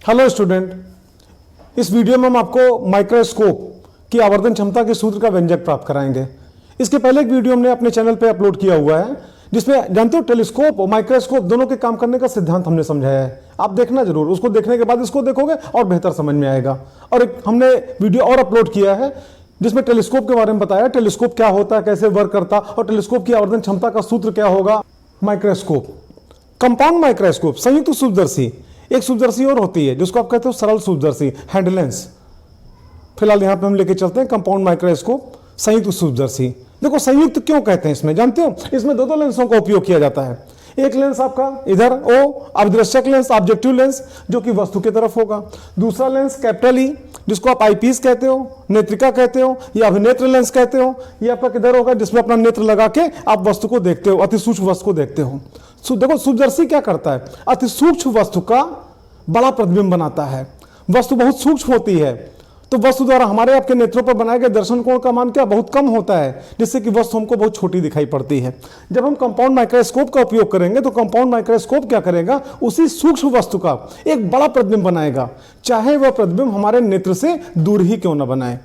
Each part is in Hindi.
हेलो स्टूडेंट, इस वीडियो में हम आपको माइक्रोस्कोप की आवर्धन क्षमता के सूत्र का व्यंजक प्राप्त कराएंगे। इसके पहले एक वीडियो हमने अपने चैनल पे अपलोड किया हुआ है जिसमें जानते हो टेलीस्कोप और माइक्रोस्कोप दोनों के काम करने का सिद्धांत हमने समझाया है। आप देखना जरूर, उसको देखने के बाद इसको देखोगे और बेहतर समझ में आएगा। और एक हमने वीडियो और अपलोड किया है जिसमें टेलीस्कोप के बारे में बताया, टेलीस्कोप क्या होता है, कैसे वर्क करता, और टेलीस्कोप की आवर्धन क्षमता का सूत्र क्या होगा। माइक्रोस्कोप, कंपाउंड माइक्रोस्कोप, संयुक्त सूक्ष्मदर्शी। एक सूक्ष्मदर्शी और होती है जिसको आप कहते हो सरल सूक्ष्मदर्शी, हैंड लेंस। फिलहाल यहां पे हम लेके चलते हैं कंपाउंड माइक्रोस्कोप, संयुक्त सूक्ष्मदर्शी। देखो संयुक्त क्यों कहते हैं इसमें, जानते हो इसमें दो लेंसों का उपयोग किया जाता है। एक लेंस आपका इधर ओ अभिदृश्यक लेंस, ऑब्जेक्टिव लेंस, जो कि वस्तु की तरफ होगा। दूसरा लेंस कैपिटल ई, जिसको आप आईपीस कहते हो, नेत्रिका कहते हो, या अभिनेत्र लेंस कहते हो। ये आपका किधर होगा, जिसमें अपना नेत्र लगा के आप वस्तु को देखते हो, अति सूक्ष्म वस्तु को देखते हो। देखो सूक्ष्मदर्शी क्या करता है, अति सूक्ष्म वस्तु का बड़ा प्रतिबिंब बनाता है। वस्तु बहुत सूक्ष्म होती है तो वस्तु द्वारा हमारे आपके नेत्रों पर बनाए गए दर्शन कोण का मान क्या बहुत कम होता है, जिससे कि वस्तु हमको बहुत छोटी दिखाई पड़ती है। जब हम कंपाउंड माइक्रोस्कोप का उपयोग करेंगे तो कंपाउंड माइक्रोस्कोप क्या करेगा, उसी सूक्ष्म वस्तु का एक बड़ा प्रतिबिंब बनाएगा, चाहे वह प्रतिबिंब हमारे नेत्र से दूर ही क्यों न बनाए।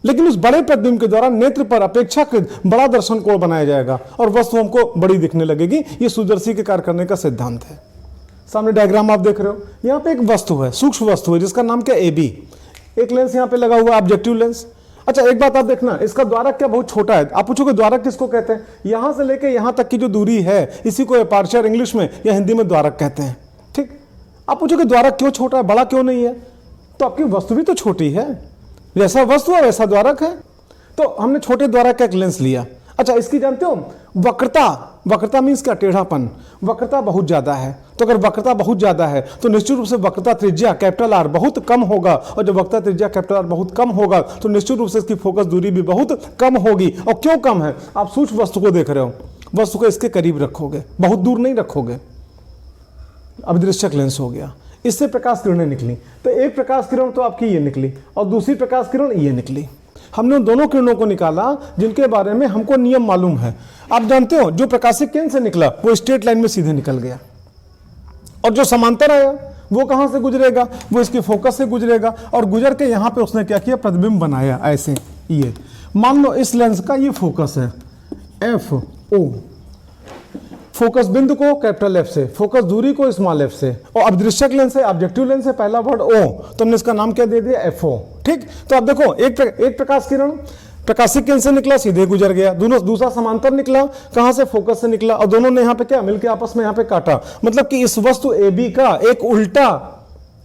लेकिन उस बड़े प्रतिबिंब के द्वारा नेत्र पर अपेक्षाकृत बड़ा दर्शन कोण बनाया जाएगा और वस्तु हमको बड़ी दिखने लगेगी। ये सूक्ष्मदर्शी के कार्य करने का सिद्धांत है। सामने डायग्राम आप देख रहे हो, यहाँ पे एक वस्तु है, सूक्ष्म वस्तु है, जिसका नाम क्या AB। एक लेंस यहाँ पे लगा हुआ है, ऑब्जेक्टिव लेंस। अच्छा एक बात आप देखना, इसका द्वारक क्या बहुत छोटा है। आप पूछोगे द्वारक किसको कहते हैं, यहां से लेके यहां तक की जो दूरी है इसी को एपर्चर इंग्लिश में या हिंदी में द्वारक कहते हैं। ठीक, आप पूछोगे द्वारक क्यों छोटा है, बड़ा क्यों नहीं है, तो आपकी वस्तु भी तो छोटी है, जैसा वस्तु है वैसा द्वारक है। तो हमने छोटे द्वारक का एक लेंस लिया। अच्छा इसकी जानते हो वक्रता, वक्रता मीन्स क्या, टेढ़ापन। वक्रता बहुत ज्यादा है, तो अगर वक्रता बहुत ज्यादा है तो निश्चित रूप से वक्रता त्रिज्या कैपिटल R बहुत कम होगा, और जब वक्रता त्रिज्या कैपिटल R बहुत कम होगा तो निश्चित रूप से इसकी फोकस दूरी भी बहुत कम होगी। और क्यों कम है, आप सूक्ष्म वस्तु को देख रहे हो, वस्तु को इसके करीब रखोगे, बहुत दूर नहीं रखोगे। अभिदृश्यक लेंस हो गया, इससे प्रकाश किरणें निकली, तो एक प्रकाश किरण तो आपकी ये निकली और दूसरी प्रकाश किरण ये निकली। हमने उन दोनों किरणों को निकाला जिनके बारे में हमको नियम मालूम है। आप जानते हो जो प्रकाशिक किरण से निकला वो स्ट्रेट लाइन में सीधे निकल गया, और जो समांतर आया वो कहां से गुजरेगा, वो इसके फोकस से गुजरेगा, और गुजर के यहां पे उसने क्या किया, प्रतिबिंब बनाया ऐसे। ये मान लो इस लेंस का ये फोकस है FO, फोकस बिंदु को कैपिटल F से, फोकस दूरी को स्मॉल f से, और अभिदृश्यक लेंस है, ऑब्जेक्टिव लेंस है, पहला वर्ड O, तो हमने इसका नाम क्या दे दिया, FO। ठीक, तो आप देखो एक प्रकाश किरण प्रकाशिक किरण से निकला सीधे गुजर गया, दोनों दूसरा समांतर निकला, कहां से, फोकस से निकला, और दोनों ने यहाँ पे क्या मिलकर आपस में यहाँ पे काटा। मतलब कि इस वस्तु AB का एक उल्टा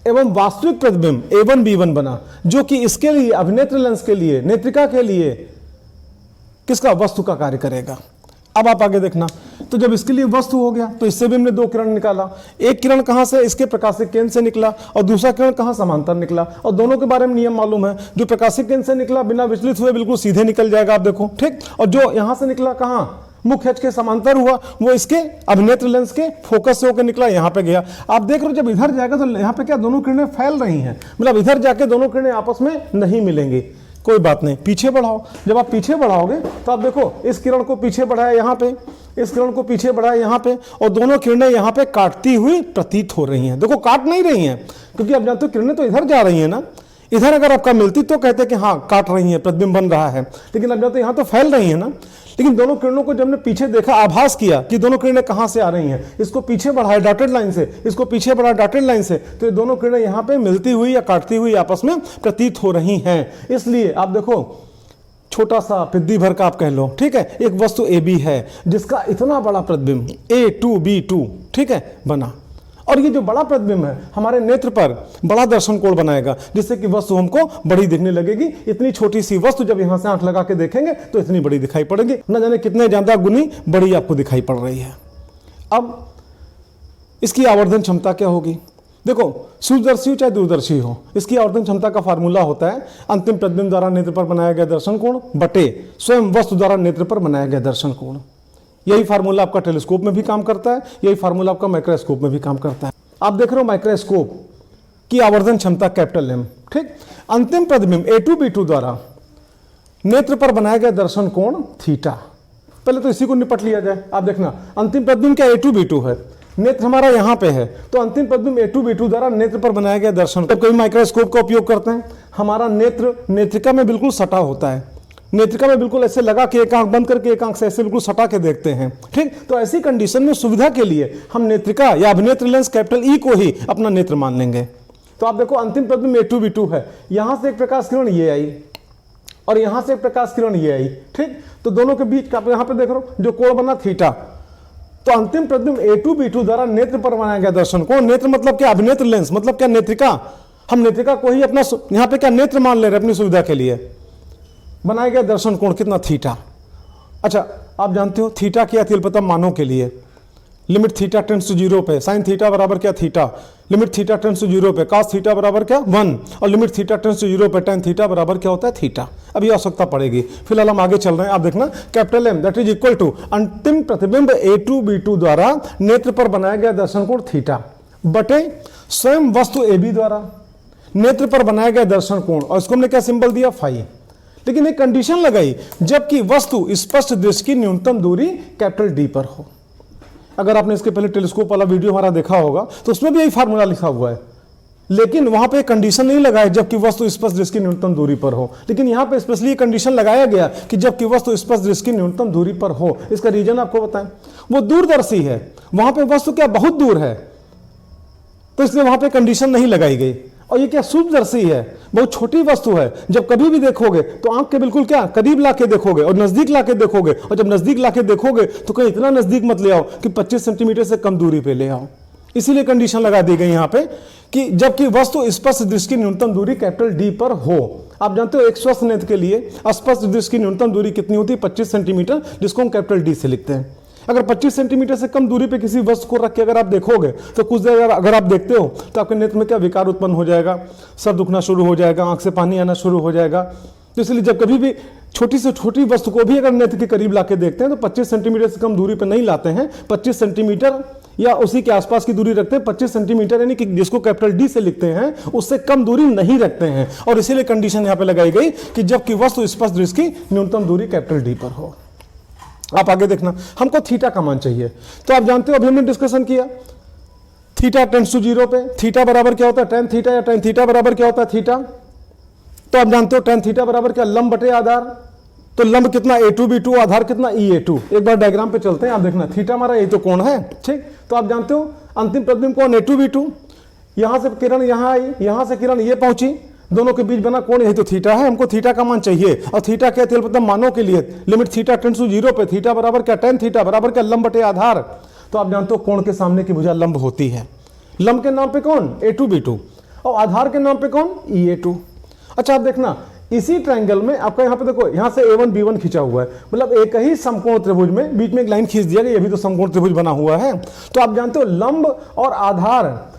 एवं वास्तविक प्रतिबिंब A1 B1 बना, जो कि इसके लिए अभिनेत्र लेंस के लिए, नेत्रिका के लिए किसका, वस्तु का कार्य करेगा। अब आप आगे देखना, तो जब इसके लिए वस्तु हो गया तो इससे भी हमने दो किरण निकाला। एक किरण कहां से, इसके प्रकाशिक केंद्र से निकला, और दूसरा किरण कहां, समांतर निकला, और दोनों के बारे में नियम मालूम है। जो प्रकाशिक केंद्र से निकला बिना विचलित हुए बिल्कुल सीधे निकल जाएगा, आप देखो। ठीक, और जो यहां से निकला कहां, मुख्य अक्ष के समांतर हुआ, वो इसके अभिनेत्र लेंस के फोकस से होकर निकला, यहां पे गया। आप देख रहे हो जब इधर जाएगा तो यहां पे क्या, दोनों किरणें फैल रही हैं, मतलब इधर जाके दोनों किरणें आपस में नहीं मिलेंगी। कोई बात नहीं, पीछे बढ़ाओ। जब आप पीछे बढ़ाओगे तो आप देखो इस किरण को पीछे बढ़ाया यहाँ पे, इस किरण को पीछे बढ़ाया यहाँ पे, और दोनों किरणें यहाँ पे काटती हुई प्रतीत हो रही हैं। देखो काट नहीं रही हैं, क्योंकि आप जानते हो किरणें तो इधर जा रही हैं ना, इधर अगर आपका मिलती तो कहते कि हाँ काट रही हैं, प्रतिबिंब बन रहा है, लेकिन अब जानते यहाँ तो फैल रही है ना। लेकिन दोनों किरणों को जब हमने पीछे देखा, आभास किया कि दोनों किरणें कहां से आ रही हैं, इसको पीछे बढ़ाया डॉटेड लाइन से, इसको पीछे बढ़ाया डॉटेड लाइन से, तो ये दोनों किरणें यहां पे मिलती हुई या काटती हुई आपस में प्रतीत हो रही हैं। इसलिए आप देखो छोटा सा पिद्दी भर का आप कह लो, ठीक है, एक वस्तु AB है जिसका इतना बड़ा प्रतिबिंब A2B2, ठीक है, बना, और ये जो बड़ा प्रतिबिंब है हमारे नेत्र पर बड़ा दर्शन कोण बनाएगा, जिससे कि वस्तु हमको बड़ी दिखने लगेगी। इतनी छोटी सी वस्तु जब यहां से आंख लगा के देखेंगे तो इतनी बड़ी दिखाई पड़ेगी, न जाने कितने ज्यादा गुनी बड़ी आपको दिखाई पड़ रही है। अब इसकी आवर्धन क्षमता क्या होगी, देखो सूक्ष्मदर्शी हो चाहे दूरदर्शी हो, इसकी आवर्धन क्षमता का फार्मूला होता है अंतिम प्रतिबिंब द्वारा नेत्र पर बनाया गया दर्शन कोण बटे स्वयं वस्तु द्वारा नेत्र पर बनाया गया दर्शन कोण। यही फार्मूला आपका टेलीस्कोप में भी काम करता है, यही फार्मूला आपका माइक्रोस्कोप में भी काम करता है। आप देख रहे हो माइक्रोस्कोप की आवर्धन क्षमता कैपिटल M। ठीक, अंतिम प्रतिबिंब A2B2 द्वारा नेत्र पर बनाया गया दर्शन कोण थीटा। पहले तो इसी को निपट लिया जाए। आप देखना अंतिम प्रतिबिंब क्या A2B2 है, नेत्र हमारा यहाँ पे है, तो अंतिम प्रतिबिंब A2 B2 द्वारा नेत्र पर बनाया गया दर्शन। जब कभी माइक्रोस्कोप का उपयोग करते हैं, हमारा नेत्र नेत्रिका में बिल्कुल सटा होता है, नेत्रिका में बिल्कुल ऐसे लगा कि एक आंख बंद करके एक आंख से ऐसे बिल्कुल सटा के देखते हैं, ठीक। तो ऐसी कंडीशन में सुविधा के लिए हम नेत्रिका या अभिनेत्र लेंस कैपिटल ई को ही अपना नेत्र मान लेंगे। तो आप देखो अंतिम प्रतिबिंब A2 B2 है, यहां से एक प्रकाश किरण ये आई और यहां से एक प्रकाश किरण ये आई, ठीक। तो दोनों के बीच का आप यहां पे देख रहे हो जो कोण बना थीटा, तो अंतिम प्रतिबिंब A2 B2 द्वारा नेत्र पर बनाया गया दर्शन को, नेत्र मतलब क्या, अभिनेत्र लेंस मतलब क्या, नेत्रिका, हम नेत्रिका को ही अपना यहां पे क्या नेत्र मान ले रहे अपनी सुविधा के लिए, बनाया गया दर्शन कोण कितना, थीटा। अच्छा, आप जानते हो थीटा क्या थी, पता मानों के लिए, लिमिट थीटा टेंड्स टू 0 पे साइन थीटा बराबर क्या theta, limit theta tends to 0 पे cos थीटा बराबर क्या 1, और लिमिट थीटा टेंड्स टू 0 पे tan थीटा बराबर क्या होता है थीटा। अब ये आवश्यकता पड़ेगी, फिलहाल हम आगे चल रहे हैं। आप देखना capital M that is equal to अंतिम प्रतिबिंब A2 B2 द्वारा नेत्र पर बनाया गया दर्शन कोण थीटा बटे स्वयं वस्तु AB द्वारा नेत्र पर बनाया गया दर्शन कोण, और इसको हमने क्या सिंबल दिया फाई। लेकिन एक कंडीशन लगाई, जबकि वस्तु स्पष्ट दृश्य की न्यूनतम दूरी कैपिटल D पर हो। अगर आपने इसके पहले टेलीस्कोप वाला वीडियो हमारा देखा होगा तो उसमें भी यही फार्मूला लिखा हुआ है, लेकिन वहां पे कंडीशन नहीं लगाया जबकि वस्तु स्पष्ट दृश्य की न्यूनतम दूरी पर हो। लेकिन यहां पे स्पेशली कंडीशन लगाया गया कि जबकि वस्तु स्पष्ट दृश्य की न्यूनतम दूरी पर हो। इसका रीजन आपको बताएं, वो दूरदर्शी है, वहां पे वस्तु क्या बहुत दूर है, तो इसलिए वहां पे कंडीशन नहीं लगाई गई। और ये क्या सूक्ष्मदर्शी है, बहुत छोटी वस्तु है, जब कभी भी देखोगे तो आंख के बिल्कुल क्या करीब लाके देखोगे और नजदीक लाके देखोगे, और जब नजदीक लाके देखोगे तो कहीं इतना नजदीक मत ले आओ कि 25 सेंटीमीटर से कम दूरी पे ले आओ। इसीलिए कंडीशन लगा दी गई यहाँ पे कि जबकि वस्तु स्पष्ट दृश्य की न्यूनतम दूरी कैपिटल D पर हो। आप जानते हो एक स्वस्थ नेत्र के लिए स्पष्ट दृश्य की न्यूनतम दूरी कितनी होती है, 25 सेंटीमीटर, जिसको हम कैपिटल D से लिखते हैं। अगर 25 सेंटीमीटर से कम दूरी पे किसी वस्तु को रख के अगर आप देखोगे तो कुछ देर अगर आप देखते हो तो आपके नेत्र में क्या विकार उत्पन्न हो जाएगा, सर दुखना शुरू हो जाएगा, आंख से पानी आना शुरू हो जाएगा। तो इसलिए जब कभी भी छोटी से छोटी वस्तु को भी अगर नेत्र के करीब लाके देखते हैं तो 25 सेंटीमीटर से कम दूरी पे नहीं लाते हैं, 25 सेंटीमीटर या उसी के आसपास की दूरी रखते हैं। 25 सेंटीमीटर यानी कि जिसको कैपिटल D से लिखते हैं उससे कम दूरी नहीं रखते हैं, और इसीलिए कंडीशन यहाँ पे लगाई गई कि जबकि वस्तु स्पष्ट दृश्य की न्यूनतम दूरी कैपिटल D पर हो। आप आगे देखना, हमको थीटा का मान चाहिए, तो आप जानते हो अभी हमने डिस्कशन किया थीटा टेंड्स टू 0 पे थीटा बराबर क्या होता है tan थीटा, या tan थीटा बराबर क्या होता है थीटा। तो आप जानते हो tan थीटा बराबर क्या, लंब बटे आधार, तो लंब कितना A2 B2, आधार कितना EA2। एक बार डायग्राम पे चलते हैं, आप देखना थीटा हमारा ये तो कोण है, ठीक। तो आप जानते हो अंतिम प्रतिबिंब कोण A2 B2, यहां से किरण यहां आई, यहां से किरण ये पहुंची, दोनों के बीच बना कोण यही तो थीटा है। हमको थीटा का मान चाहिए, और थीटा क्या थे मतलब मानों के लिए, लिमिट थीटा टेंड्स टू 0 पे थीटा बराबर क्या tan थीटा बराबर क्या लंब बटे आधार। तो आप जानते हो कोण के सामने की भुजा लंब होती है, लंब के नाम पे कौन A2 B2 और आधार के नाम पे कौन EA2। अच्छा आप देखना इसी ट्रायंगल में आपका यहाँ पे देखो यहाँ से A1 B1 खींचा हुआ है, मतलब एक ही समकोण त्रिभुज में बीच में एक लाइन खींच दिया गया, ये भी तो समकोण त्रिभुज बना हुआ है। तो आप जानते हो लंब और आधार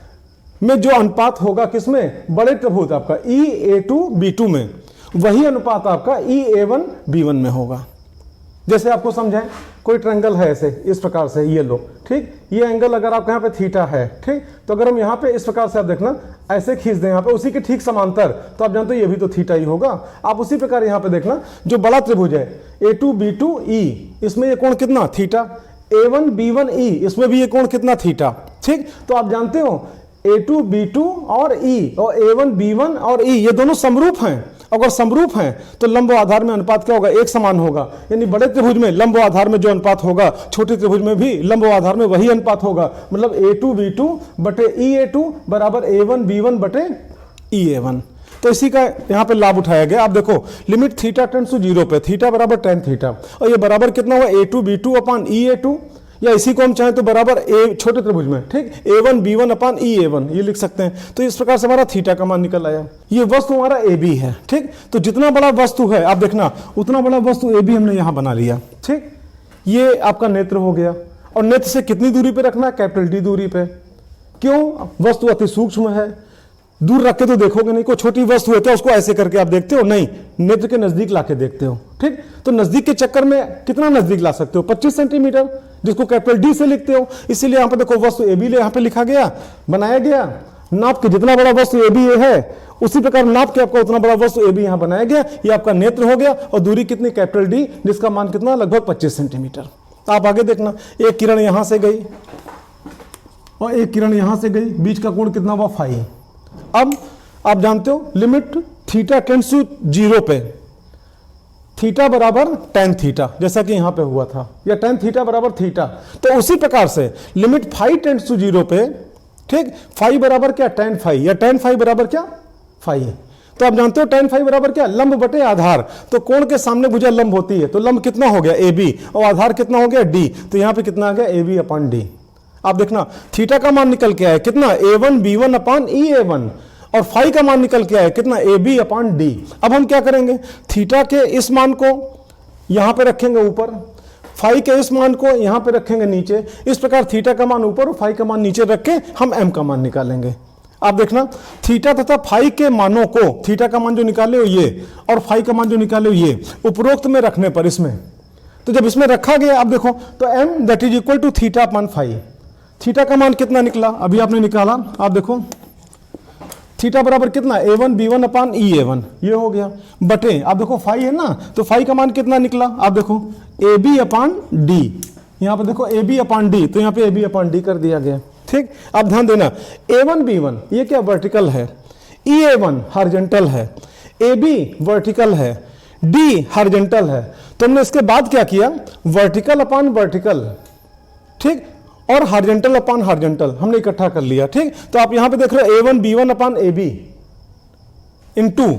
में जो अनुपात होगा किसमें, बड़े त्रिभुज आपका EA2 B2 में, वही अनुपात आपका EA1 B1 में होगा। जैसे आपको समझाएं, कोई ट्रायंगल है ऐसे इस प्रकार से, ये लो ठीक, ये एंगल अगर आपका यहाँ पे थीटा है, ठीक, तो अगर हम यहाँ पे इस प्रकार से आप देखना ऐसे खींच दें यहाँ पे उसी के ठीक समांतर, तो आप जानते हो ये भी तो थीटा ही होगा। आप उसी प्रकार यहाँ पे देखना जो बड़ा त्रिभुज है A2 B2 E, इसमें ये कोण कितना थीटा, A1 B1 E, इसमें भी ये कोण कितना थीटा, ठीक। तो आप जानते हो A2 B2 और E और A1 B1 और E ये दोनों समरूप हैं, अगर समरूप हैं तो लंब व आधार में अनुपात क्या होगा, एक समान होगा। यानी बड़े त्रिभुज में लंब व आधार में जो अनुपात होगा छोटे त्रिभुज में भी लंब व आधार में वही अनुपात होगा, मतलब A2 B2 बटे EA2 बराबर A1 B1 बटे EA1। तो इसी का यहाँ पे लाभ उठाया गया। आप देखो लिमिट थीटा टेंड्स टू 0 पे थीटा बराबर tan थीटा, और ये बराबर कितना हुआ A2 B2 अपान EA2, या इसी को हम चाहें तो बराबर ए छोटे त्रिभुज में, ठीक, A1 B1 अपान EA1 ये लिख सकते हैं। तो इस प्रकार से हमारा थीटा का मान निकल आया। ये वस्तु हमारा AB है, ठीक। तो जितना बड़ा वस्तु है आप देखना उतना बड़ा वस्तु AB हमने यहाँ बना लिया, ठीक। ये आपका नेत्र हो गया, और नेत्र से कितनी दूरी पे रखना है, कैपिटल D दूरी पे। क्यों, वस्तु अति सूक्ष्म है, दूर रख के तो देखोगे नहीं, कोई छोटी वस्तु है तो उसको ऐसे करके आप देखते हो, नहीं, नेत्र के नजदीक लाके देखते हो, ठीक। तो नजदीक के चक्कर में कितना नजदीक ला सकते हो, 25 सेंटीमीटर, जिसको कैपिटल D से लिखते हो। इसीलिए यहाँ पे देखो वस्तु AB यहाँ पे लिखा गया, बनाया गया, नाप के जितना बड़ा वस्तु AB है उसी प्रकार नाप के आपका उतना बड़ा वस्तु AB यहाँ बनाया गया। ये आपका नेत्र हो गया, और दूरी कितनी, कैपिटल D, जिसका मान कितना लगभग 25 सेंटीमीटर। आप आगे देखना, एक किरण यहां से गई, और एक किरण यहां से गई, बीच का कोण कितना हुआ फाई। अब आप जानते हो लिमिट थीटा टेंड्स टू 0 पे थीटा बराबर टेन थीटा, जैसा कि यहां पे हुआ था, या टेन थीटा बराबर थीटा। तो उसी प्रकार से लिमिट फाई टेंड्स टू 0 पे, ठीक, फाई बराबर क्या टेन फाई, या टेन फाई बराबर क्या फाई। तो आप जानते हो टेन फाई बराबर क्या, लंब बटे आधार। तो कोण के सामने भुजा लंब होती है, तो लंब कितना हो गया ए बी, और आधार कितना हो गया डी। तो यहां पे कितना आ गया ए बी अपॉन डी। आप देखना थीटा का मान निकल के आया कितना, ए one B one upon E A one, और फाई का मान निकल के आया कितना, ए बी अपॉन डी। अब हम क्या करेंगे, थीटा के इस मान को यहां पे रखेंगे ऊपर, फाई के इस मान को यहां पे रखेंगे नीचे। इस प्रकार थीटा का मान ऊपर और फाई का मान नीचे रख के हम एम का मान निकालेंगे। आप देखना थीटा तथा फाई के मानों को, थीटा का मान जो निकाले हो ये, और फाई का मान जो निकाले हो ये, उपरोक्त में रखने पर इसमें, तो जब इसमें रखा गया, आप देखो तो M that is equal to theta upon phi. Theta का मान कितना निकला, अभी आपने निकाला, आप देखो थीटा बराबर कितना, ए one B one upon E A one, ये हो गया, बटे आप देखो फाई है ना, तो फाई का मान कितना निकला, आप देखो ए बी अपॉन डी, यहां पर देखो ए बी अपॉन डी, तो यहां पे ए बी अपॉन डी कर दिया गया। ठीक, अब ध्यान देना ए वन बी वन ये क्या वर्टिकल है, ई ए वन हॉरिजॉन्टल है, ए बी वर्टिकल है, डी हॉरिजॉन्टल है। तो हमने इसके बाद क्या किया, वर्टिकल अपॉन वर्टिकल, ठीक, और हॉरिजॉन्टल अपॉन हॉरिजॉन्टल हमने इकट्ठा कर लिया। ठीक, तो आप यहां पे देख रहे हो A one B one upon A B into,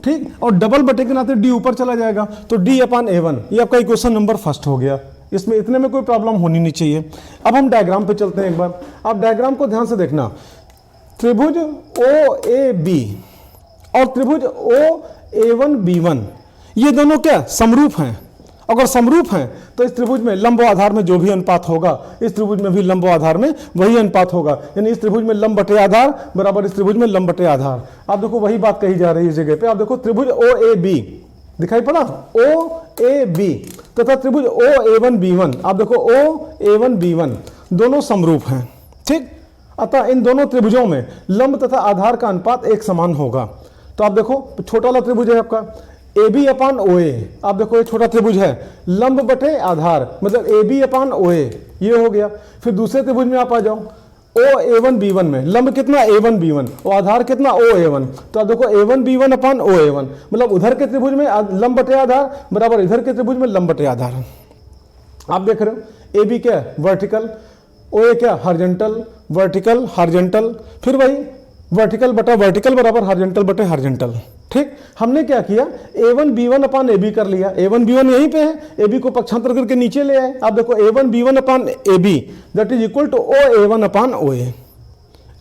ठीक, और डबल बटे के नाते डी ऊपर चला जाएगा, तो डी अपॉन ए वन, ये आपका इक्वेशन नंबर फर्स्ट हो गया। इसमें इतने में कोई प्रॉब्लम होनी नहीं चाहिए। अब हम डायग्राम पे चलते हैं एक बार, आप डायग्राम को ध्यान से देखना। त्रिभुज ओ ए बी और त्रिभुज ओ ए वन बी वन, ये दोनों क्या समरूप हैं। अगर समरूप हैं तो इस त्रिभुज में लंब आधार में जो भी अनुपात होगा, इस त्रिभुज में भी लंब आधार में वही अनुपात होगा, यानी इस त्रिभुज में लंब बटे आधार बराबर इस त्रिभुज में लंब बटे आधार। आप देखो वही बात कही जा रही है इस जगह पे। आप देखो त्रिभुज ओ ए बी दिखाई पड़ा, ओ ए बी तथा त्रिभुज ओ ए वन बी वन, आप देखो ओ ए वन बी वन दोनों समरूप हैं। ठीक, अतः इन दोनों त्रिभुजों में लंब तथा आधार का अनुपात एक समान होगा। तो आप देखो छोटा वाला त्रिभुज है आपका ए बी अपान ओ ए, आप देखो ये छोटा त्रिभुज है, लंब बटे आधार मतलब ए बी अपान ओ ए, ये हो गया। फिर दूसरे त्रिभुज में आप आ जाओ ओ ए वन बी वन में, लंब कितना ए वन बी वन और आधार कितना ओ ए वन, तो आप देखो A one B one upon O A one, मतलब उधर के त्रिभुज में लंब बटे आधार बराबर इधर के त्रिभुज में लंब बटे आधार। आप देख रहे हो ए बी क्या वर्टिकल, ओ ए क्या हॉरिजॉन्टल, वर्टिकल हॉरिजॉन्टल, फिर वही वर्टिकल बटा वर्टिकल बराबर हॉरिजॉन्टल बटे हॉरिजॉन्टल। ठीक, हमने क्या किया A one B one upon A B कर लिया, ए वन बी वन यहीं पे है, ए बी को पक्षांतर करके नीचे ले आए। आप देखो A one B one upon A B that is equal to O A one upon O A.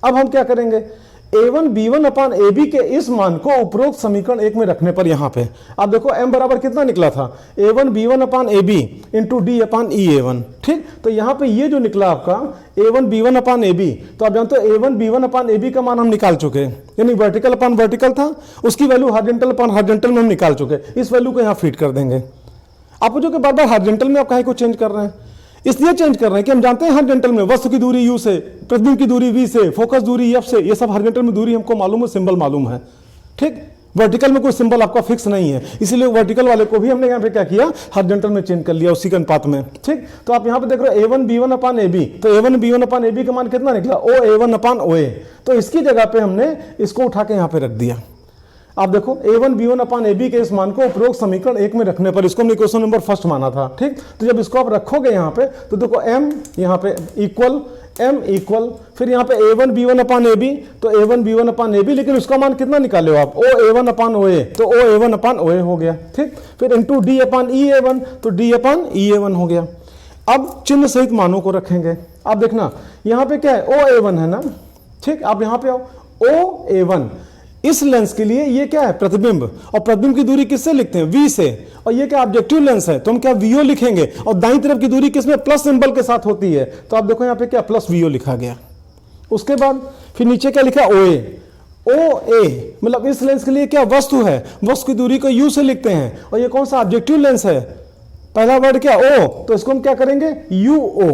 अब हम क्या करेंगे A one B one upon A B के इस मान को उपरोक्त समीकरण एक में रखने पर यहां पे आप देखो m बराबर कितना निकला था A one B one upon A B into D upon E A one. ठीक, तो यहां पे ये जो निकला आपका A one B one upon A B, तो आप जानते हो A one B one upon A B का मान हम निकाल चुके हैं, यानी वर्टिकल अपान वर्टिकल था, उसकी वैल्यू हॉरिजॉन्टल अपान हॉरिजॉन्टल में हम निकाल चुके, इस वैल्यू को यहां फीड कर देंगे। आप जो कि बार बार हॉरिजॉन्टल में आप काहे को चेंज कर रहे हैं, इसलिए चेंज कर रहे हैं कि हम जानते हैं हॉरिजॉन्टल में वस्तु की दूरी u से, प्रतिबिंब की दूरी v से, फोकस दूरी f से, ये सब हॉरिजॉन्टल में दूरी हमको मालूम है, सिंबल मालूम है। ठीक, वर्टिकल में कोई सिंबल आपका फिक्स नहीं है, इसीलिए वर्टिकल वाले को भी हमने यहाँ पे क्या किया हॉरिजॉन्टल में चेंज कर लिया उसी के अनुपात में। ठीक, तो आप यहाँ पे देख रहे हो A one B one upon A B, तो A one B one upon A B का मान कितना निकला ओ ए वन अपान ओ ए, तो इसकी जगह पे हमने इसको उठा के यहाँ पे रख दिया। आप देखो A one B one upon A B के इस मान को उपरोक्त समीकरण एक में रखने पर इसको हमने क्वेश्चन नंबर फर्स्ट माना था। ठीक, तो जब इसको आप रखोगे यहाँ पे तो देखो m यहाँ पे इक्वल m इक्वल, फिर यहाँ पे A one B one upon A B, तो A one B one upon A B, लेकिन उसका मान कितना निकाले हो आप ओ ए वन अपान ओ ए, तो ओ ए वन अपान ओ ए हो गया। ठीक, फिर into D upon E A one, तो D upon E A one हो गया। अब चिन्ह सहित मानों को रखेंगे। आप देखना यहाँ पे क्या है ओ ए वन है ना। ठीक, आप यहाँ पे आओ ओ ए वन, इस लेंस के लिए ये क्या है प्रतिबिंब, और प्रतिबिंब की दूरी किससे लिखते हैं v से, और ये क्या ऑब्जेक्टिव लेंस है तो हम क्या vo लिखेंगे, और दाईं तरफ की दूरी किसमें प्लस सिंबल के साथ होती है, तो आप देखो यहाँ पे क्या प्लस vo लिखा गया। उसके बाद फिर नीचे क्या लिखा ओ ए, मतलब इस लेंस के लिए क्या वस्तु है, वस्तु की दूरी को u से लिखते हैं, और ये कौन सा ऑब्जेक्टिव लेंस है, पहला वर्ड क्या o, तो इसको हम क्या करेंगे uo।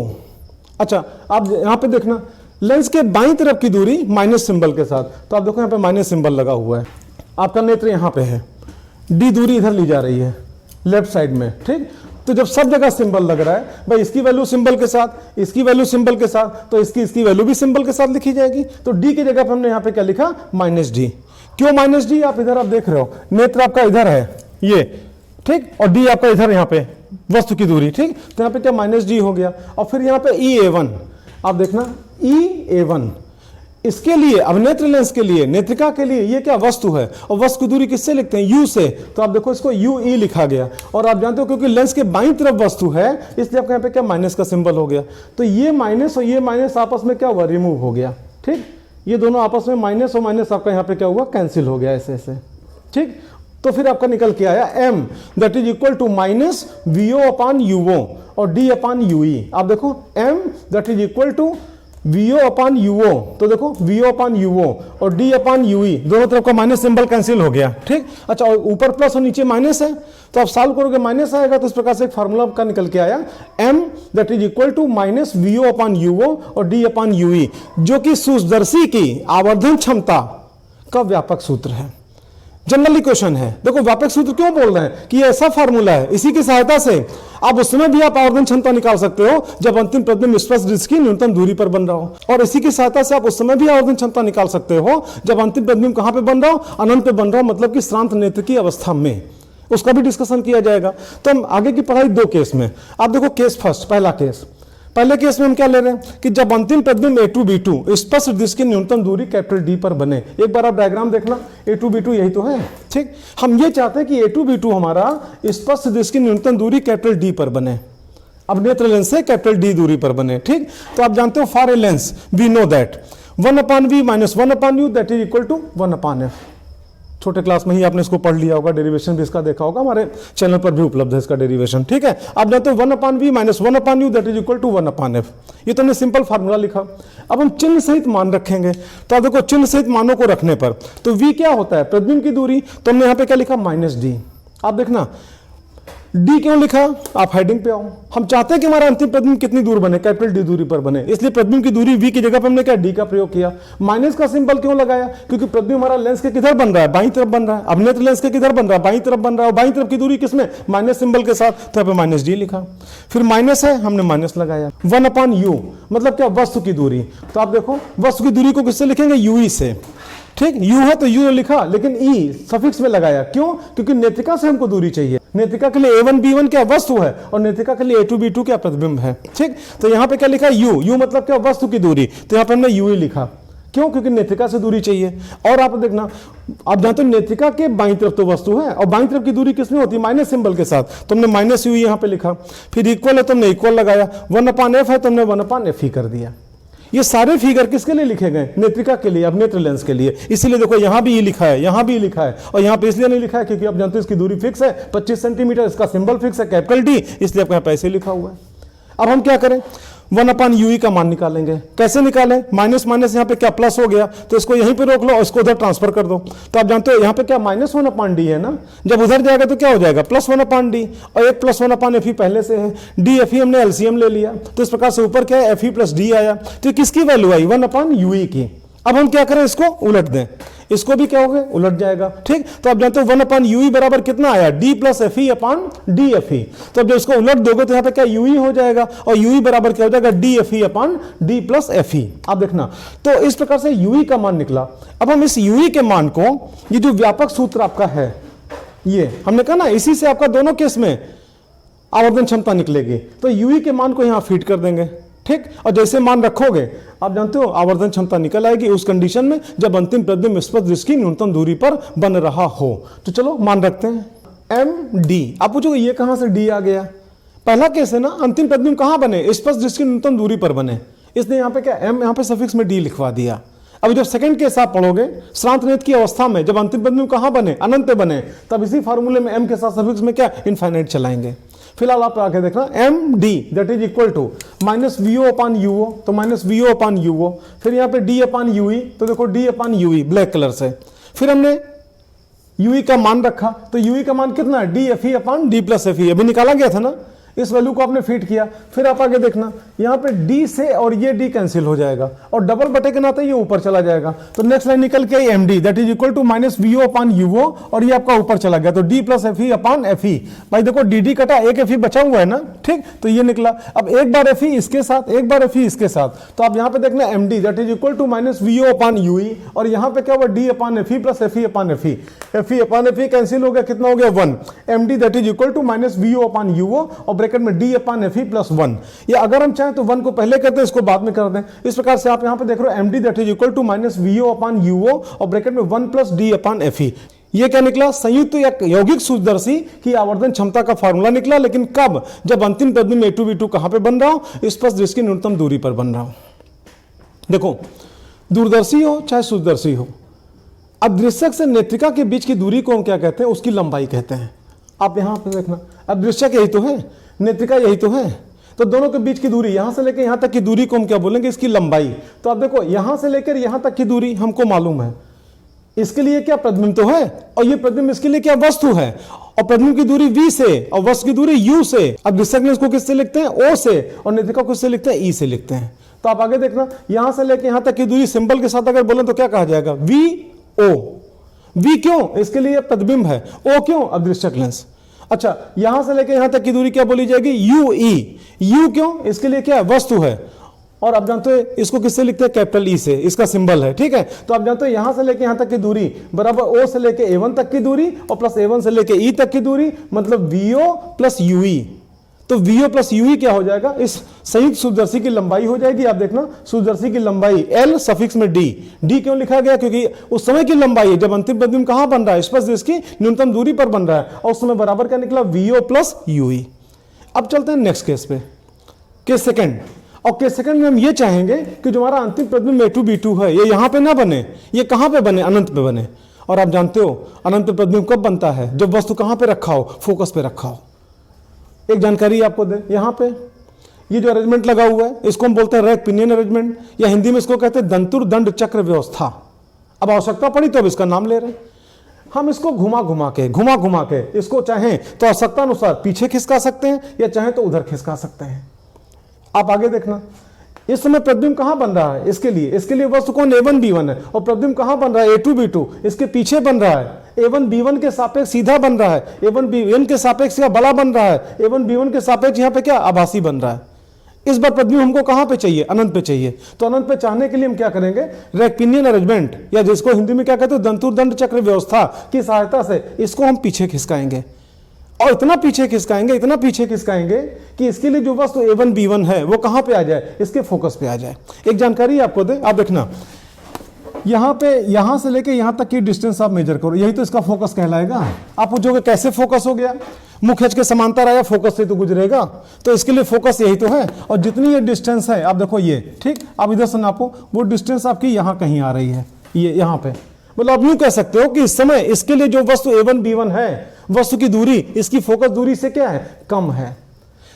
अच्छा, आप यहाँ पे देखना लेंस के बाईं तरफ की दूरी माइनस सिंबल के साथ, तो आप देखो यहाँ पे माइनस सिंबल लगा हुआ है। आपका नेत्र यहाँ पे है, डी दूरी इधर ली जा रही है लेफ्ट साइड में। ठीक, तो जब सब जगह सिंबल लग रहा है, भाई इसकी वैल्यू सिंबल के साथ, इसकी वैल्यू सिंबल के साथ, तो इसकी वैल्यू भी सिंबल के साथ लिखी जाएगी। तो डी की जगह पर हमने यहाँ पे क्या लिखा, माइनस डी। क्यों माइनस डी, आप इधर आप देख रहे हो, नेत्र आपका इधर है ये, ठीक, और डी आपका इधर यहाँ पे वस्तु की दूरी, ठीक, तो यहाँ पे क्या माइनस डी हो गया। और फिर यहाँ पे EA1, आप देखना EA1, इसके लिए अब नेत्र लेंस के लिए, नेत्रिका के लिए ये क्या वस्तु है, और वस्तु की दूरी किससे लिखते हैं, U से, तो आप देखो इसको UE लिखा गया। और आप जानते हो क्योंकि लेंस के बाईं तरफ वस्तु है, इसलिए आपके यहाँ पे क्या माइनस का सिंबल हो गया। तो ये माइनस और ये माइनस आपस में क्या हुआ, रिमूव हो गया, ठीक, ये दोनों आपस में माइनस और माइनस आपका यहाँ पे क्या हुआ, कैंसिल हो गया ऐसे ऐसे, ठीक। तो फिर आपका निकल के आया m that is equal to minus VO upon UO और D अपॉन UE। आप देखो m that is equal to VO upon UO, तो देखो VO अपॉन UO और D अपॉन UE, दोनों तरफ का माइनस सिंबल कैंसिल हो गया, ठीक। अच्छा, और ऊपर प्लस और नीचे माइनस है, तो आप सॉल्व करोगे माइनस आएगा, तो इस प्रकार से एक फार्मूला का निकल के आया m that is equal to minus VO upon UO और D अपॉन UE, जो कि सूक्ष्मदर्शी की आवर्धन क्षमता का व्यापक सूत्र है। जनरली क्वेश्चन है, देखो व्यापक सूत्र क्यों बोल रहे हैं कि ये ऐसा फार्मूला है, इसी की सहायता से आप उस समय भी आप आवर्धन क्षमता निकाल सकते हो जब अंतिम प्रतिबिंब स्पर्श दृश्य की न्यूनतम दूरी पर बन रहा हो, और इसी की सहायता से आप उस समय भी आवर्धन क्षमता निकाल सकते हो जब अंतिम प्रतिबिंब कहां पे बन रहा हो, अनंत पे बन रहा हो, मतलब कि श्रांत नेत्र की अवस्था में। उसका भी डिस्कशन किया जाएगा। तो हम आगे की पढ़ाई दो केस में, आप देखो केस फर्स्ट, पहला केस, पहले केस में हम क्या ले रहे हैं कि जब अंतिम प्रतिबिंब A2B2 स्पष्ट दृश्य की न्यूनतम दूरी कैपिटल D पर बने। एक बार आप डायग्राम देखना, A2B2 यही तो है, ठीक। हम ये चाहते हैं कि A2B2 हमारा स्पष्ट दृश्य की न्यूनतम दूरी कैपिटल D पर बने, अब नेत्र लेंस से कैपिटल D दूरी पर बने, ठीक। तो आप जानते हो for a lens we know that 1/v minus 1/u that is equal to 1/f। छोटे क्लास में ही आपने इसको पढ़ लिया होगा, डेरिवेशन भी इसका देखा होगा, हमारे चैनल पर भी उपलब्ध है इसका डेरिवेशन, ठीक है। आप जानते हो 1/v minus 1/u that is equal to 1/f। ये तो हमने सिंपल फार्मूला लिखा। अब हम चिन्ह सहित मान रखेंगे, तो आप देखो चिन्ह सहित मानों को रखने पर तो v क्या होता है, प्रतिबिंब की दूरी, तो हमने यहाँ पे क्या लिखा, -d। आप देखना D क्यों लिखा, आप हेडिंग पे आओ। हम चाहते हैं कि हमारा अंतिम प्रतिबिंब कितनी दूर बने, कैपिटल D दूरी पर बने, इसलिए प्रतिबिंब की दूरी V की जगह पर हमने क्या D का प्रयोग किया। माइनस का सिंबल क्यों लगाया, क्योंकि प्रतिबिंब हमारा लेंस के किधर बन रहा है, बाईं तरफ बन रहा है। अब नेत्र लेंस के किधर बन रहा है, बाईं तरफ बन रहा है, और बाईं तरफ की दूरी किसमें, माइनस सिंबल के साथ, तो यहाँ पे -d लिखा। फिर माइनस है, हमने माइनस लगाया। 1/u मतलब क्या, वस्तु की दूरी। तो आप देखो वस्तु की दूरी को किससे लिखेंगे, UE से, ठीक। U है तो U लिखा, लेकिन E सफिक्स में लगाया, क्यों, क्योंकि नेत्रिका से हमको दूरी चाहिए। नेत्रिका के लिए A1 B1 क्या वस्तु है, और नेत्रिका के लिए A2 B2 क्या प्रतिबिंब है, ठीक। तो यहाँ पे क्या लिखा, U मतलब क्या, वस्तु की दूरी, तो यहाँ पे हमने UE लिखा, क्यों, क्योंकि नेत्रिका से दूरी चाहिए। और आप देखना, आप जानते हो नेत्रिका के बाईं तरफ तो वस्तु है, और बाईं तरफ की दूरी किसमें होती है, माइनस सिंबल के साथ, तो हमने -u यहाँ पे लिखा। फिर इक्वल है तो हमने इक्वल लगाया, 1/f है तो हमने 1/f ही कर दिया। ये सारे फिगर किसके लिए लिखे गए, नेत्रिका के लिए, अब नेत्र लेंस के लिए। इसीलिए देखो यहाँ भी ये लिखा है, यहाँ भी लिखा है, और यहाँ पे इसलिए नहीं लिखा है क्योंकि आप जानते हो इसकी दूरी फिक्स है 25 सेंटीमीटर, इसका सिंबल फिक्स है कैपिटल D, इसलिए आपको यहाँ पे ऐसे लिखा हुआ है। अब हम क्या करें, 1/UE का मान निकालेंगे। कैसे निकालें, माइनस माइनस यहाँ पे क्या प्लस हो गया, तो इसको यहीं पे रोक लो और इसको उधर ट्रांसफर कर दो। तो आप जानते हो यहाँ पे क्या -1/d है ना, जब उधर जाएगा तो क्या हो जाएगा, +1/d, और एक +1/fe पहले से है, DFE हमने LCM ले लिया, तो इस प्रकार से ऊपर क्या है, FE + D आया। तो किसकी वैल्यू आई, 1/UE की। अब हम क्या करें, इसको उलट दें, इसको भी क्या हो गया, उलट जाएगा, ठीक। तो आप जानते हो 1/UE बराबर कितना आया, D + FE/DFE। तो जब इसको उलट दोगे तो यहाँ पे क्या UE हो जाएगा, और UE बराबर क्या हो जाएगा, DFE/D + FE। आप देखना, तो इस प्रकार से UE का मान निकला। अब हम इस UE के मान को, ये जो व्यापक सूत्र आपका है, ये हमने कहा ना, इसी से आपका दोनों केस में आवर्धन क्षमता निकलेगी। तो UE के मान को यहाँ फीड कर देंगे, ठीक। और जैसे मान रखोगे, आप जानते हो आवर्धन क्षमता निकल आएगी उस कंडीशन में जब अंतिम प्रतिबिंब स्पष्ट दृश्य की न्यूनतम दूरी पर बन रहा हो। तो चलो मान रखते हैं MD। आप पूछोगे ये कहां से D आ गया, पहला केस है ना, अंतिम प्रतिबिंब कहां बने, स्पष्ट दृश्य की न्यूनतम दूरी पर बने, इसने यहाँ पे क्या M यहाँ पे सफिक्स में D लिखवा दिया। अब जब सेकंड केस आप पढ़ोगे, श्रांत नेत्र की अवस्था में जब अंतिम प्रतिबिंब कहां बने, अनंत पे बने, तब इसी फार्मूले में M के साथ सफिक्स में क्या, इनफाइनाइट चलाएंगे। फिलहाल आप आगे देखना, MD that is equal to -VO/UO, तो -VO/UO, फिर यहाँ पे D/UE, तो देखो D/UE ब्लैक कलर से। फिर हमने UE का मान रखा, तो UE का मान कितना है, DFE/D + FE, अभी निकाला गया था ना, इस वैल्यू को आपने फीड किया, फिर आप आगे देखना यहां पे d से और ये d कैंसिल हो जाएगा और डबल बटे के नाते ये ऊपर चला जाएगा। तो नेक्स्ट लाइन निकल के md that is equal to minus vo upon uo और ये आपका ऊपर चला गया तो d plus fe upon fe। भाई देखो dd कटा, एक fe बचा हुआ है ना, ठीक, तो ये निकला। अब एक बार fe इसके साथ, एक बार fe इसके साथ, तो आप यहां पे देखना md that is equal to minus vo upon ue और यहां पे क्या हुआ d upon fe plus fe upon fe। fe upon fe cancel हो गया, कितना हो गया 1। md that is equal to minus vo upon uo और ब्रैकेट में d अपान fe प्लस 1। या अगर हम चाहें तो 1 को पहले करते हैं, इसको बाद में कर दें। इस प्रकार से आप यहां पे देख रहे हो md that is equal to minus vo upon uo और ब्रैकेट में 1 प्लस d अपान fe। ये क्या निकला, संयुक्त या यौगिक सूचदर्शी की आवर्धन क्षमता का फार्मूला निकला। लेकिन कब, जब अंतिम प्रतिबिंब A2B2 कहां पे बन रहा हो, स्पष्ट दृष्टि की न्यूनतम दूरी पर बन रहा हो। देखो दूरदर्शी हो चाहे सूचदर्शी हो, अब दृश्यक से नेत्रिका के बीच की दूरी को हम क्या कहते हैं, उसकी लंबाई कहते हैं। आप यहां पे देखना, अब दृश्यक यही तो है, नेत्रिका यही तो है, तो दोनों के बीच की दूरी यहां से लेकर यहां तक की दूरी को हम क्या बोलेंगे, इसकी लंबाई। तो आप देखो यहां से लेकर यहां तक की दूरी हमको मालूम है, इसके लिए क्या प्रतिबिंब तो है और ये प्रतिबिंब इसके लिए क्या वस्तु है, और प्रतिबिंब की दूरी v से और वस्तु की दूरी u से। अब दृश्यक लेंस को किससे लिखते हैं, o से, और नेत्रिका को किससे लिखते हैं, e से लिखते हैं। तो आप आगे देखना यहां से लेकर यहां तक की दूरी सिंबल के साथ अगर बोले तो क्या कहा जाएगा, v क्यों, इसके लिए प्रतिबिंब है, o क्यों, अब दृश्यक लेंस। अच्छा यहां से लेकर यहां तक की दूरी क्या बोली जाएगी, u क्यों, इसके लिए क्या वस्तु है, और आप जानते हो इसको किससे लिखते हैं, कैपिटल ई से, इसका सिंबल है, ठीक है। तो आप जानते हो यहां से लेके यहां तक की दूरी बराबर o से लेके a1 तक की दूरी और प्लस a1 से लेके e तक की दूरी, मतलब vo प्लस ue। तो vo प्लस ue क्या हो जाएगा, इस संयुक्त सूचदर्शी की लंबाई हो जाएगी। आप देखना सूचदर्शी की लंबाई l सफिक्स में d क्यों लिखा गया, क्योंकि उस समय की लंबाई है जब अंतिम प्रतिबिंब कहां बन रहा है, स्पष्ट दृष्टि की न्यूनतम दूरी पर बन रहा है, और उस समय बराबर क्या निकला, vo प्लस ue। अब चलते हैं नेक्स्ट केस पे, केस सेकंड। और केस सेकंड में हम ये चाहेंगे कि जो हमारा अंतिम प्रतिबिंब A2B2 है ये यहां पे ना बने, ये कहां पे बने, अनंत पे बने। और आप जानते हो अनंत प्रतिबिंब कब बनता है, जब वस्तु कहां पे रखा हो, फोकस पे रखा हो। एक जानकारी आपको दे, यहां पे ये जो अरेंजमेंट लगा हुआ है इसको हम बोलते हैं रैक पिनियन अरेंजमेंट, या हिंदी में इसको कहते हैं दंतुर दंड चक्र व्यवस्था। अब आवश्यकता पड़ी तो अब इसका नाम ले रहे हैं हम। इसको घुमा घुमा के इसको चाहें तो आवश्यकता अनुसार पीछे खिसका सकते हैं या चाहें तो उधर खिसका सकते हैं। आप आगे देखना इस समय प्रतिबिंब कहां बन रहा है, इसके लिए वस्तु कौन, A1 B1 है, और प्रतिबिंब कहां बन रहा है, A2B2, इसके पीछे बन रहा है। A1 B1 के सापेक्ष सीधा बन रहा है, A1 B1 के सापेक्ष क्या बड़ा बन रहा है, A1 B1 के सापेक्ष यहां पे क्या आभासी बन रहा है। इस बार प्रतिबिंब हमको कहां पे चाहिए, अनंत पे चाहिए। तो अनंत पे चाहने के लिए हम क्या करेंगे, रैक पिनियन अरेंजमेंट, या जिसको हिंदी में क्या कहते हैं दंतुर दंड चक्र व्यवस्था की सहायता से इसको हम पीछे खिसकाएंगे, और इतना पीछे खिसकाएंगे कि इसके लिए जो वस्तु A1 B1 है वो कहां पे आ जाए, इसके फोकस पे आ जाए। एक जानकारी आपको दे, आप देखना यहां से लेके यहां तक की डिस्टेंस आप मेजर करो, यही तो इसका फोकस कहलाएगा। आप पूछोगे कैसे फोकस हो गया, मुख्य अक्ष के समांतर आया, फोकस से तो गुजरेगा, तो इसके लिए फोकस यही तो है। और जितनी ये डिस्टेंस है आप देखो ये, ठीक, आप इधर से नापो, वो डिस्टेंस आपकी यहां कहीं आ रही है, ये यहां पे, मतलब आप यूं कह सकते हो कि इस समय इसके लिए जो वस्तु A1 B1 है, वस्तु की दूरी इसकी फोकस दूरी से क्या है, कम है।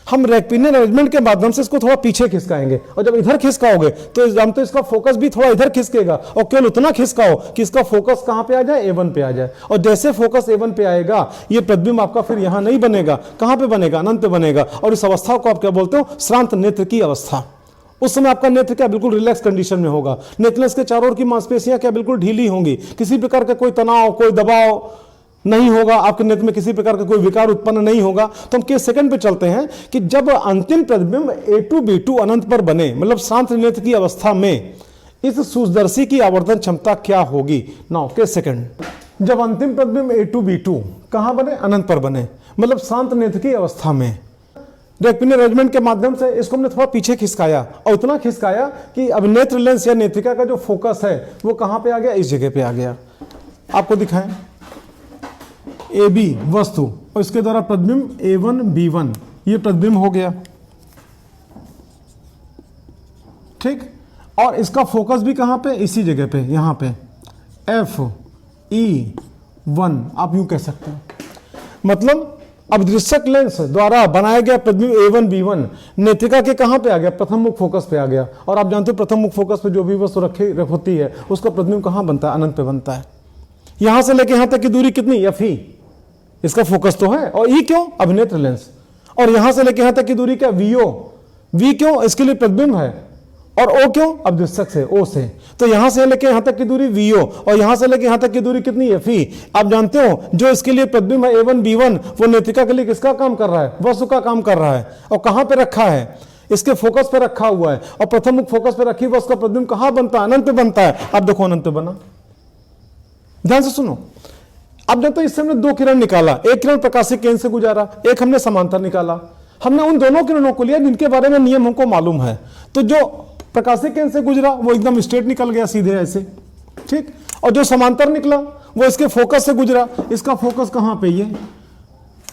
हम रैक पिनियन अरेंजमेंट के माध्यम से इसको थोड़ा पीछे खिसकाएंगे, और जब इधर खिसकाओगे तो हम तो इसका फोकस भी थोड़ा इधर खिसकेगा, और केवल उतना खिसकाओ कि इसका फोकस कहां पे आ जाए, A1 पे आ जाए। और जैसे फोकस A1 पे आएगा ये प्रतिबिंब आपका फिर यहां नहीं बनेगा, कहां पे बनेगा, अनंत पे बनेगा। और इस अवस्था को आप क्या बोलते हो, श्रांत नेत्र की अवस्था। उस समय आपका नेत्र क्या बिल्कुल रिलैक्स कंडीशन में होगा, नेत्रलेंस के चारों ओर की मांसपेशियां क्या बिल्कुल ढीली होंगी, किसी प्रकार का कोई तनाव, कोई दबाव नहीं होगा, आपके नेत्र में किसी प्रकार का कोई विकार उत्पन्न नहीं होगा। तो हम केस सेकंड पे चलते हैं कि जब अंतिम प्रतिबिंब A2B2 अनंत पर बने, मतलब शांत नेत्र की अवस्था में, इस सूचदर्शी की आवर्धन क्षमता क्या होगी। नाउ केस सेकंड, जब अंतिम प्रतिबिंब A2B2 कहां बने, अनंत पर बने, मतलब शांत नेत्र की अवस्था में, रैक पिनियन अरेंजमेंट के माध्यम से इसको हमने थोड़ा पीछे खिसकाया, और इतना खिसकाया कि अब नेत्र लेंस या नेत्रिका का जो फोकस है वो कहां पे आ गया, इस जगह पे आ गया। आपको दिखाएं AB वस्तु और इसके द्वारा प्रतिबिंब A1 B1, ये प्रतिबिंब हो गया, ठीक, और इसका फोकस भी कहां पे, इसी जगह पे, यहां पे FE1 आप यूं कह सकते हैं। मतलब अब दृश्यक लेंस द्वारा बनाया गया प्रतिबिंब A1 B1 नेत्रिका के कहां पे आ गया, प्रथम मुख फोकस पे आ गया। और आप जानते हो प्रथम मुख फोकस पे जो भी वस्तु रखी होती है उसका प्रतिबिंब कहां बनता है, अनंत पे बनता है। यहां से लेके यहां तक की दूरी कितनी, FE, इसका फोकस तो है, और E क्यों, अभिनेत्र लेंस। और यहां से लेके यहां तक की दूरी क्या वीओ, वी क्यों, इसके लिए प्रतिबिंब है, और ओ क्यों, अवदिशक से, ओ से। तो यहां से लेके यहां तक की दूरी वीओ और यहां से लेके यहां तक की दूरी कितनी है, फी। आप जानते हो जो इसके लिए प्रतिबिंब है A1 B1 वो नेत्रिका के लिए किसका काम कर रहा है, वस्तु का काम कर रहा है। और कहां पे रखा है, इसके फोकस पे रखा हुआ है, और प्रथम मुख फोकस पे रखी वस्तु का प्रतिबिंब कहां बनता है, अनंत बनता है। आप देखो अनंत बना, ध्यान से सुनो। अब देखो इससे हमने दो किरण निकाला, एक किरण प्रकाशिक केंद्र से गुजारा, एक हमने समांतर निकाला। हमने उन दोनों किरणों को लिया जिनके बारे में नियम हमको मालूम है। तो जो प्रकाशिक केंद्र से गुजरा वो एकदम स्ट्रेट निकल गया सीधे ऐसे, ठीक। और जो समांतर निकला वो इसके फोकस से गुजरा, इसका फोकस कहां पे, ये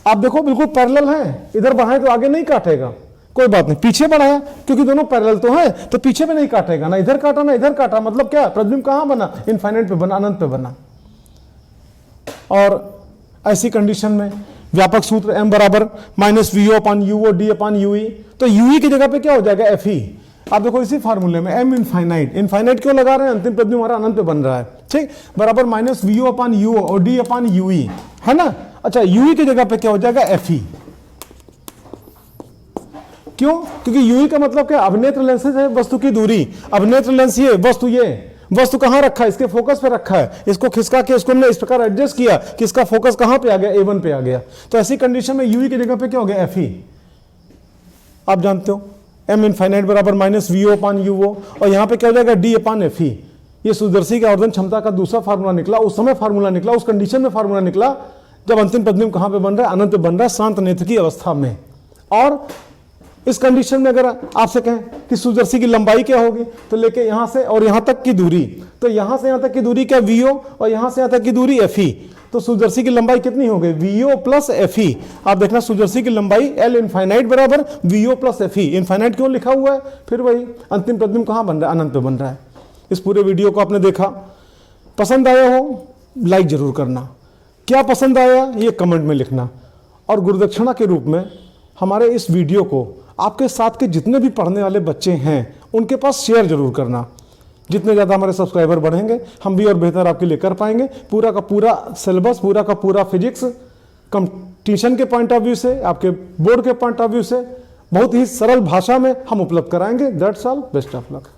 आप देखो बिल्कुल पैरेलल है। इधर बढ़ाए तो आगे नहीं काटेगा, कोई बात नहीं, पीछे बढ़ाया क्योंकि दोनों पैरेलल तो है, तो पीछे पे नहीं काटेगा, ना इधर काटा ना इधर काटा। मतलब क्या, प्रतिबिंब कहां बना, इनफाइनाइट पे बना, अनंत पे बना। और ऐसी कंडीशन में व्यापक सूत्र m बराबर माइनस वीओ अपान यूओ डी अपान यूई। तो यूई की जगह पे क्या हो जाएगा, एफ ई। आप देखो इसी फार्मूले में m इनफाइनाइट, इनफाइनाइट क्यों लगा रहे हैं, अंतिम प्रतिबिंब हमारा अनंत पे बन रहा है, ठीक। बराबर माइनस वीओ अपान यूओ और डी अपान यूई, है ना। अच्छा, यूई की जगह पे क्या हो जाएगा, एफ ई। क्यों, क्योंकि यूई का मतलब क्या, अभिनेत्र लेंस है वस्तु की दूरी, अभिनेत्र लेंस ये, वस्तु कहां रखा है, इसके फोकस पे रखा है। इसको खिसका के इसको हमने इस प्रकार एडजस्ट किया कि इसका फोकस कहां पे आ गया, A1 पे आ गया। तो ऐसी कंडीशन में यूई की जगह पे क्या हो गया, Fe। आप जानते हो m इनफाइनाइट बराबर माइनस वीओ अपान यूओ, और यहां पे क्या हो जाएगा, D अपान Fe। ये सूत्रदर्शी की आवर्धन क्षमता का दूसरा फार्मूला निकला, उस समय फार्मूला निकला, उस कंडीशन में फार्मूला निकला जब अंतिम प्रतिबिंब कहां पे बन रहा है, अनंत बन रहा है, शांत नेत्र की अवस्था में। और इस कंडीशन में अगर आपसे कहें कि सूत्रदर्शी की लंबाई क्या होगी, तो लेके यहां से और यहां तक की दूरी, तो यहां से यहां तक की दूरी क्या, वीओ, और यहां से यहां तक की दूरी Fe। तो सूत्रदर्शी की लंबाई कितनी हो गई, वीओ प्लस Fe। आप देखना सूत्रदर्शी की लंबाई L इनफाइनाइट बराबर वीओ प्लस Fe। इनफाइनाइट क्यों लिखा हुआ है, फिर वही अंतिम प्रतिबिंब कहां बन रहा है, अनंत पे बन रहा है। इस पूरे वीडियो को आपने देखा, पसंद आया हो लाइक जरूर करना, क्या पसंद आया ये कमेंट में लिखना, और गुरुदक्षिणा के रूप में हमारे इस वीडियो को आपके साथ के जितने भी पढ़ने वाले बच्चे हैं उनके पास शेयर जरूर करना। जितने ज़्यादा हमारे सब्सक्राइबर बढ़ेंगे हम भी और बेहतर आपके लिए कर पाएंगे। पूरा का पूरा सिलेबस, पूरा का पूरा फिजिक्स कंपटीशन के पॉइंट ऑफ व्यू से, आपके बोर्ड के पॉइंट ऑफ व्यू से बहुत ही सरल भाषा में हम उपलब्ध कराएंगे। That's all, best of luck.